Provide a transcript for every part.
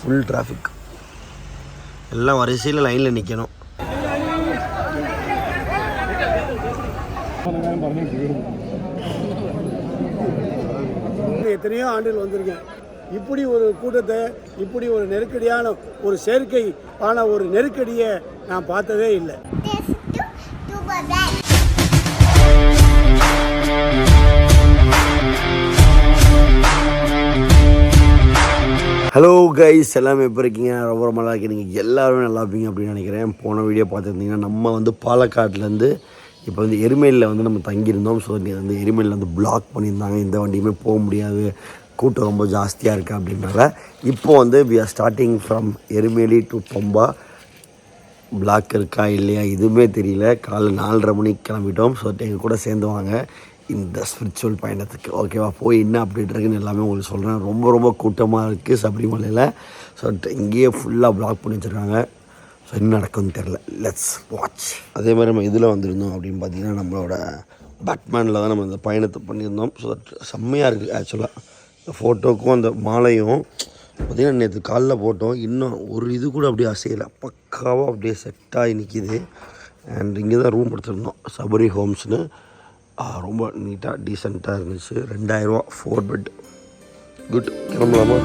Full traffic. எல்லாம் வரிசையில் லைனில் நிற்கணும். எத்தனையோ ஆண்டுகள் வந்திருக்கேன். இப்படி ஒரு கூட்டத்தை, இப்படி ஒரு நெருக்கடியான ஒரு செயற்கை ஆன ஒரு நெருக்கடியை நான் பார்த்ததே இல்லை. ஹலோ கைஸ், எல்லாமே எப்படி இருக்கீங்க? ரொம்ப ரொம்ப நல்லா இருக்கீங்க. நீங்கள் எல்லாருமே நல்லா இருப்பீங்க அப்படின்னு நினைக்கிறேன். போன வீடியோ பார்த்துருந்தீங்கன்னா நம்ம வந்து பாலக்காட்லேருந்து இப்போ வந்து எருமேலியில் வந்து நம்ம தங்கியிருந்தோம். ஸோ வந்து எருமேலியில் வந்து பிளாக் பண்ணியிருந்தாங்க. இந்த வண்டியுமே போக முடியாது, கூட்டம் ரொம்ப ஜாஸ்தியாக இருக்குது அப்படின்னால இப்போது வந்து we are starting from Erumeli to Pamba. Block இருக்கா இல்லையா எதுவுமே தெரியல. காலைல 4:30 மணிக்கு கிளம்பிட்டோம். ஸோ எங்கள் கூட சேர்ந்து வாங்க இந்த ஸ்பிரிச்சுவல் பயணத்துக்கு. ஓகேவா, போய் என்ன அப்டேட் இருக்குன்னு எல்லாமே உங்களுக்கு சொல்கிறேன். ரொம்ப ரொம்ப கூட்டமாக இருக்குது சபரிமலையில். ஸோ இங்கேயே ஃபுல்லாக பிளாக் பண்ணி வச்சுருக்காங்க. ஸோ என்ன நடக்கும்னு தெரில. Let's watch. அதே மாதிரி நம்ம இதில் வந்திருந்தோம் அப்படின்னு பார்த்தீங்கன்னா நம்மளோட பேட்மேனில் தான் நம்ம இந்த பயணத்தை பண்ணியிருந்தோம். ஸோ செம்மையாக இருக்குது ஆக்சுவலாக. இந்த ஃபோட்டோக்கும் அந்த மாலையும் பார்த்திங்கன்னா நேற்று காலைல போட்டோம். இன்னும் ஒரு இது கூட அப்படியே அசையலை, பக்காவாக அப்படியே செட்டாகி நிற்கிது. அண்ட் இங்கே தான் ரூம் எடுத்துருந்தோம், சபரி ஹோம்ஸ்னு. ரொம்ப நீட்டாக டீசெண்டாக இருந்துச்சு. 2000 ரூபா 4 பெட். குட். கிளம்பலாமா?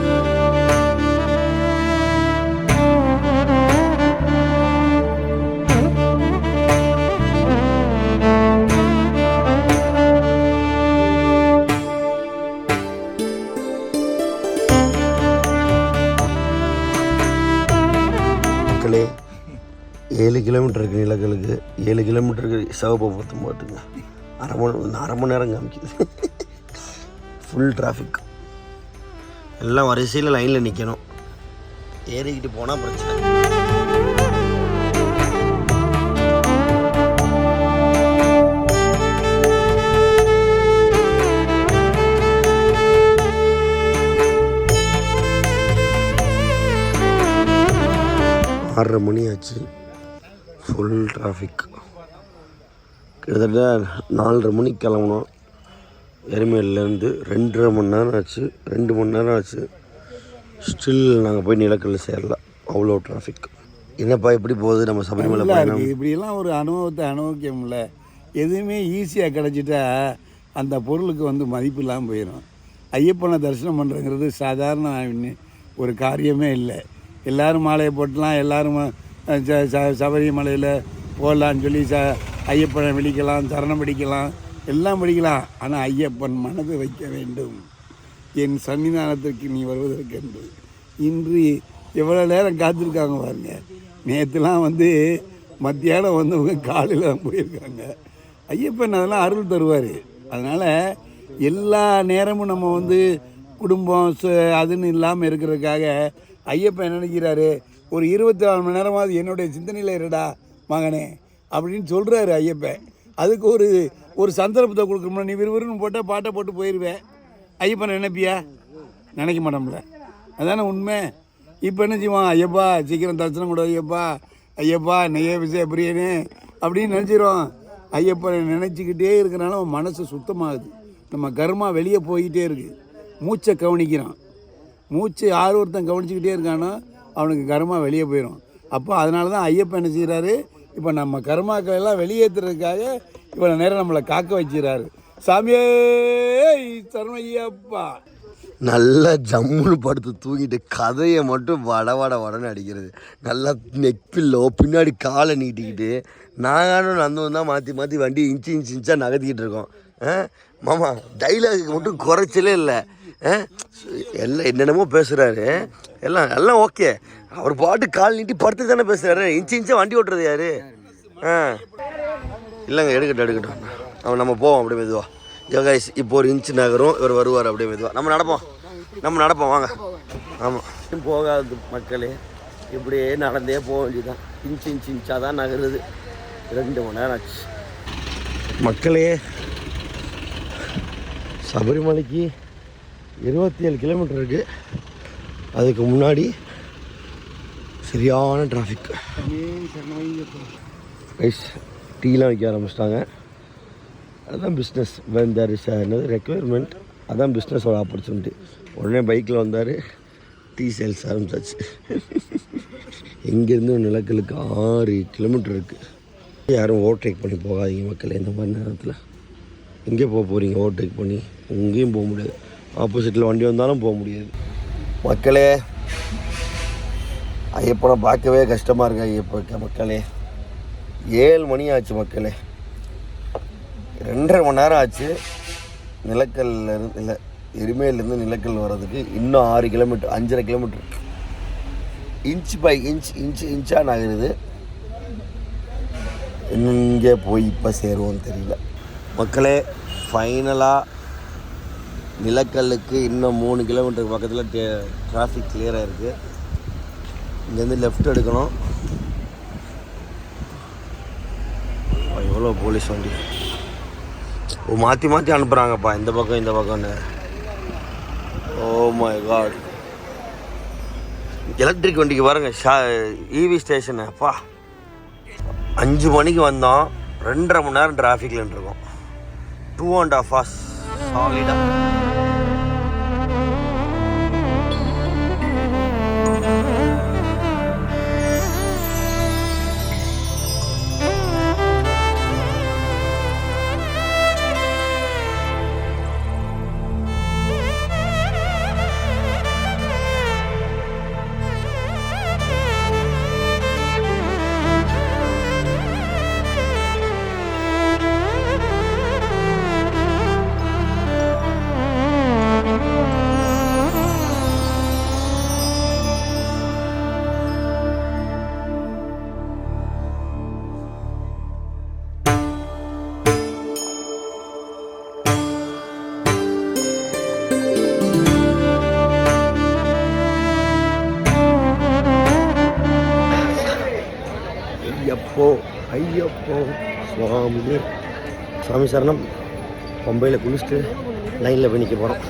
மக்களே, 7 கிலோமீட்டர் இருக்குது நிலக்கலுக்கு. 7 கிலோமீட்டருக்கு சிவப்பை பார்த்து மாட்டுங்க. அரை மணி நேரம் காமிக்குது. Full traffic. எல்லாம் வரிசையில் லைனில் நிற்கணும். ஏறிக்கிட்டு போனால் பிரச்சனை. ஆறரை மணி ஆச்சு. Full traffic. கிட்டத்தட்ட 4:30 மணிக்கு கிளம்புனோம் எருமேலிலேருந்து. 2.5 மணி நேரம் ஆச்சு. 2 மணி நேரம் ஆச்சு. ஸ்டில் நாங்கள் போய் நிலக்கல்ல சேரலாம். அவ்வளோ டிராஃபிக். என்னப்பா எப்படி போகுது நம்ம சபரிமலை பயணம்? இப்படியெல்லாம் ஒரு அனுபவத்தை அனுபவிக்கல. எதுவுமே ஈஸியாக கிடச்சிட்டா அந்த பொருளுக்கு வந்து மதிப்பு இல்லாமல் போயிடும். ஐயப்பனை தரிசனம் பண்ணுறங்கிறது சாதாரண ஒரு காரியமே இல்லை. எல்லோரும் மாலையை போட்டலாம், எல்லோரும் சபரிமலையில் போடலான்னு சொல்லி ஐயப்பனை விழிக்கலாம், சரணம் பிடிக்கலாம், எல்லாம் பிடிக்கலாம். ஆனால் ஐயப்பன் மனது வைக்க வேண்டும். என் சன்னிதானத்திற்கு நீ வருவதற்கென்று இன்று எவ்வளோ நேரம் காத்திருக்காங்க பாருங்க. நேற்றுலாம் வந்து மத்தியானம் வந்தவங்க காலையில் தான் போயிருக்காங்க. ஐயப்பன் அதெல்லாம் அருள் தருவார். அதனால் எல்லா நேரமும் நம்ம வந்து குடும்பம் அதுன்னு இல்லாமல் இருக்கிறதுக்காக ஐயப்பன் நினைக்கிறாரு, ஒரு 24 மணி நேரமாவது என்னுடைய சிந்தனையில் இருடா மகனே அப்படின்னு சொல்கிறாரு ஐயப்பன். அதுக்கு ஒரு சந்தர்ப்பத்தை கொடுக்கணும்னா நீ விறுவிறுன்னு போட்டால் பாட்டை போட்டு போயிடுவேன். ஐயப்பன் நினைப்பியா? நினைக்க மாட்டோம்ல. அதானே உண்மை. இப்போ என்ன செய்வான்? ஐயப்பா சீக்கிரம் தரிசனம் கூட, ஐயப்பா ஐயப்பா நெய்ய விஷய பிரியனே அப்படின்னு நினச்சிடுவோம். ஐயப்பனை நினச்சிக்கிட்டே இருக்கிறனால அவன் மனசு சுத்தமாகுது. நம்ம கர்மா வெளியே போய்கிட்டே இருக்குது. மூச்சை கவனிக்கிறான். மூச்சு யார் ஒருத்தன் கவனிச்சிக்கிட்டே இருக்கானோ அவனுக்கு கர்மா வெளியே போயிடும். அப்போ அதனால தான் ஐயப்பன் என்ன செய்கிறாரு, இப்போ நம்ம கர்மாக்கள் எல்லாம் வெளியேற்றுறதுக்காக இவ்வளோ நேரம் நம்மளை காக்க வச்சுக்கிறாரு. சாமியே சரணையப்பா. நல்லா ஜம்முன்னு படுத்து தூங்கிட்டு கதையை மட்டும் வடன்னு அடிக்கிறது. நல்லா நெக்பில்லோ பின்னாடி காலை நீட்டிக்கிட்டு நாங்களும் நந்தவன் தான் மாற்றி வண்டி இன்ச்சாக நகர்த்திக்கிட்டு இருக்கோம். மாமா டைலாகுக்கு மட்டும் குறைச்சலே இல்லை. எல்லாம் என்னென்னமோ பேசுகிறாரு. எல்லாம் ஓகே. அவர் பாட்டு கால் நீட்டி படுத்து தானே பேசுகிறாரு. இன்ச்சாக வண்டி ஓட்டுறது யார்? இல்லைங்க, எடுக்கட்டும். அவன் நம்ம போவோம் அப்படியே மெதுவாக. யோகாய்ஸ் இப்போ ஒரு இன்ச்சு நகரும், இவர் வருவார் அப்படியே மெதுவாக. நம்ம நடப்போம் வாங்க. ஆமாம், போகாது மக்களே. இப்படியே நடந்தே போக வேண்டியதுதான். இன்ச்சாக தான் நகருது. 2 மணி நேரம் ஆச்சு மக்களே. சபரிமலைக்கு 27 கிலோமீட்டர் இருக்குது. அதுக்கு முன்னாடி சரியான டிராஃபிக். ரைஸ் டீலாம் வைக்க ஆரம்பிச்சிட்டாங்க. அதுதான் பிஸ்னஸ். என்னது ரெக்குயர்மெண்ட், அதுதான் பிஸ்னஸோட ஆப்பர்ச்சுனிட்டி. உடனே பைக்கில் வந்தார், டீ சேல்ஸ் ஆரம்பிச்சாச்சு. இங்கேருந்து நிலக்கலுக்கு 6 கிலோமீட்டர் இருக்குது. யாரும் ஓவர்டேக் பண்ணி போகாதீங்க மக்கள். இந்த மாதிரி நேரத்தில் எங்கே போக போகிறீங்க? ஓவர்டேக் பண்ணி எங்கேயும் போக முடியாது. ஆப்போசிட்டில் வண்டி வந்தாலும் போக முடியாது. மக்களே, ஐயப்பனை பார்க்கவே கஷ்டமாக இருக்கு. ஐயப்ப மக்களே 7 மணி ஆச்சு மக்களே. 2.5 மணி நேரம் ஆச்சு. நிலக்கல்ல இருந்து இல்லை, எருமையிலேருந்து நிலக்கல் வர்றதுக்கு இன்னும் 6 கிலோமீட்டர், 5.5 கிலோமீட்டர். இன்ச் பை இன்ச்சாக நகருது. இங்கே போய் இப்போ சேருவோன்னு தெரியல மக்களே. ஃபைனலாக நிலக்கல்லுக்கு இன்னும் 3 கிலோமீட்டருக்கு பக்கத்தில் டிராஃபிக் கிளியராக இருக்குது. இங்கேருந்து லெஃப்ட் எடுக்கணும். எவ்வளோ போலீஸ் வண்டி மாற்றி அனுப்புகிறாங்கப்பா, இந்த பக்கம் இந்த பக்கம்னு. Oh my God. எலக்ட்ரிக் வண்டிக்கு பாருங்க, இவி ஸ்டேஷனு. அப்பா 5 மணிக்கு வந்தோம், 2.5 மணி நேரம் டிராஃபிக்கில் இருக்கோம். 2.5 hours சாலிடாக. ஐயப்போ சுவாமி சாமி சரணம். பம்பையில் குளிச்சுட்டு லைனில் போய் நிற்க போகிறோம்.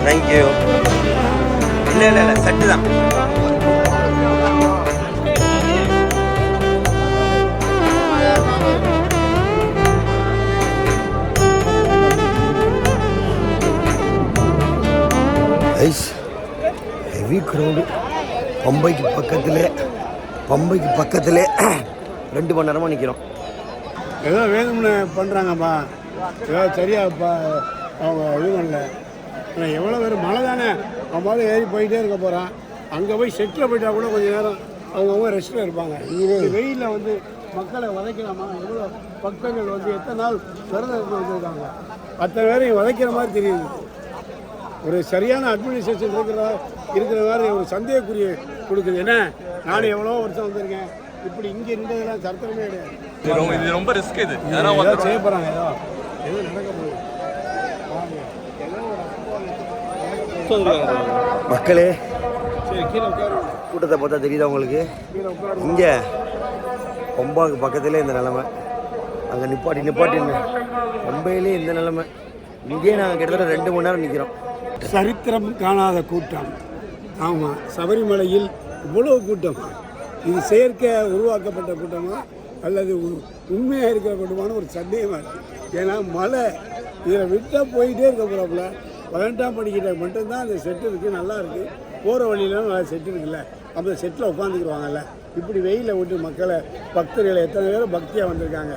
தேங்க்யூ. இல்லை சட்டு தான். Ice heavy crowd. பம்பைக்கு பக்கத்திலே 2 மணி நேரமாக நிற்கிறோம். ஏதோ வேணும்னு பண்ணுறாங்கப்பா, ஏதோ சரியாப்பா அவங்க இது பண்ணல. ஆனால் எவ்வளோ பேர் மழை தானே, அவன் மாதிரி ஏறி போயிட்டே இருக்க போகிறான். அங்கே போய் செட்டில் போயிட்டா கூட கொஞ்சம் நேரம் அவங்கவுங்க ரெஸ்ட்டில் இருப்பாங்க. வெயிலில் வந்து மக்களை வதைக்கலாமா? எவ்வளோ பக்தர்கள் வந்து எத்தனை நாள் விரதம் வந்துருக்காங்க, அத்தனை பேரையும் வதைக்கிற மாதிரி தெரியுது. ஒரு சரியான அட்மினிஸ்ட்ரேஷன் இருக்கிற மாதிரி ஒரு சந்தேகக்குரிய கொடுக்குது. என்ன, நானும் எவ்வளோ வருஷம் வந்திருக்கேன், இப்படி இங்கே இருந்ததெல்லாம் சரித்திரமே கிடையாது. இது ரொம்ப ரிஸ்க். இது ஏதோ செய்ய போகிறாங்க, ஏதோ நடக்க போகுது. மக்களே, சரி கீழே உட்காரு. கூட்டத்தை பார்த்தா தெரியுதா உங்களுக்கு? கீழே உட்காரு. இங்கே பம்பாவுக்கு பக்கத்திலே இந்த நிலமை. அங்கே நிப்பாட்டி பம்பையிலே இந்த நிலமை. இங்கேயே நாங்கள் கிட்டத்தட்ட 2 மணி நேரம் நிற்கிறோம். சரித்திரம் காணாத கூட்டம். ஆமாம், சபரிமலையில் இவ்வளோ கூட்டம். இது செயற்கை உருவாக்கப்பட்ட கூட்டமா அல்லது உண்மையாக இருக்கிற கூட்டமான ஒரு சந்தேகமாக இருக்குது. ஏன்னா மழை இதில் விட்டால் போயிட்டே இருக்க போகிறாப்புல. 12ஆம் படிக்கிட்ட மட்டும்தான் அந்த செட்டு இருக்குது, நல்லா இருக்குது. போகிற வழியிலாம் நல்லா செட்டு இருக்குல்ல, அந்த செட்டில் உட்காந்துக்கிடுவாங்கல்ல. இப்படி வெயிலில் விட்டு மக்களை, பக்தர்களை எத்தனை பேரும் பக்தியாக வந்திருக்காங்க,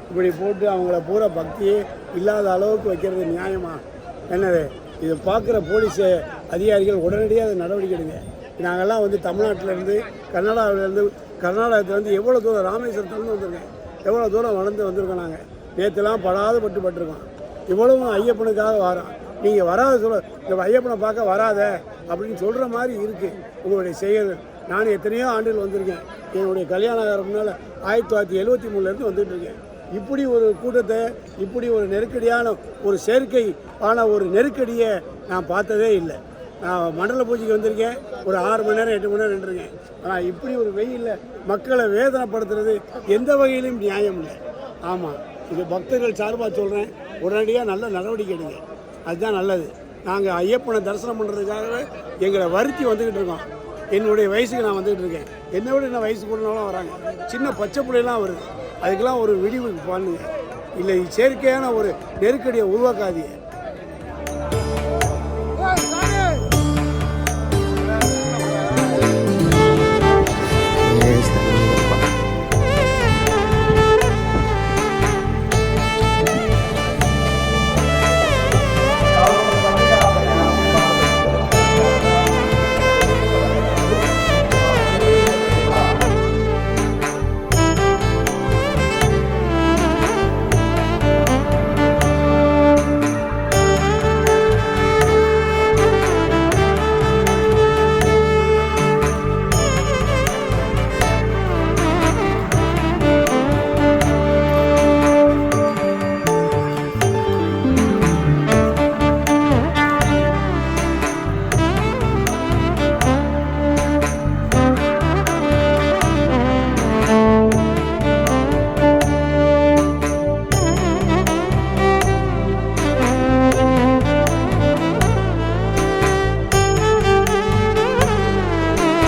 இப்படி போட்டு அவங்கள பூரா பக்தியே இல்லாத அளவுக்கு வைக்கிறது நியாயமா? என்னது இதை பார்க்குற போலீஸ் அதிகாரிகள் உடனடியாக அதை நடவடிக்கை எடுங்க. நாங்கள்லாம் வந்து தமிழ்நாட்டிலேருந்து கர்நாடகத்துலேருந்து எவ்வளோ தூரம் ராமேஸ்வரத்துலேருந்து வந்திருக்கேன், எவ்வளோ தூரம் வளர்ந்து வந்திருக்கோம். நாங்கள் நேற்றுலாம் பட்டுருக்கோம். இவ்வளவும் ஐயப்பனுக்காக வரோம். நீங்கள் வராத இந்த ஐயப்பனை பார்க்க வராத அப்படின்னு சொல்கிற மாதிரி இருக்குது உங்களுடைய செயல். நான் எத்தனையோ ஆண்டுகள் வந்திருக்கேன். என்னுடைய கல்யாணம் ஆகிறதுனால 1973 வந்துட்டு இருக்கேன். இப்படி ஒரு கூட்டத்தை, இப்படி ஒரு நெருக்கடியான ஒரு செயற்கை ஆன ஒரு நெருக்கடியை நான் பார்த்ததே இல்லை. நான் மண்டல பூஜைக்கு வந்திருக்கேன், ஒரு 6 மணி நேரம் 8 மணி நேரம் நின்றுருக்கேன். ஆனால் இப்படி ஒரு வெயிலில் மக்களை வேதனைப்படுத்துறது எந்த வகையிலும் நியாயம் இல்லை. ஆமாம், இது பக்தர்கள் சார்பாக சொல்கிறேன், உடனடியாக நல்ல நடவடிக்கை எடுங்க, அதுதான் நல்லது. நாங்கள் ஐயப்பனை தரிசனம் பண்ணுறதுக்காகவே எங்களை வருத்தி வந்துக்கிட்டு இருக்கோம். என்னுடைய வயசுக்கு நான் வந்துக்கிட்டு இருக்கேன். என்னை விட என்ன வயசு கூடனாலும் வராங்க, சின்ன பச்சை பிள்ளைலாம் வருது. அதுக்கெல்லாம் ஒரு விடிவு பண்ணுங்க. இல்லை செயற்கையான ஒரு நெருக்கடியை உருவாக்காதீங்க.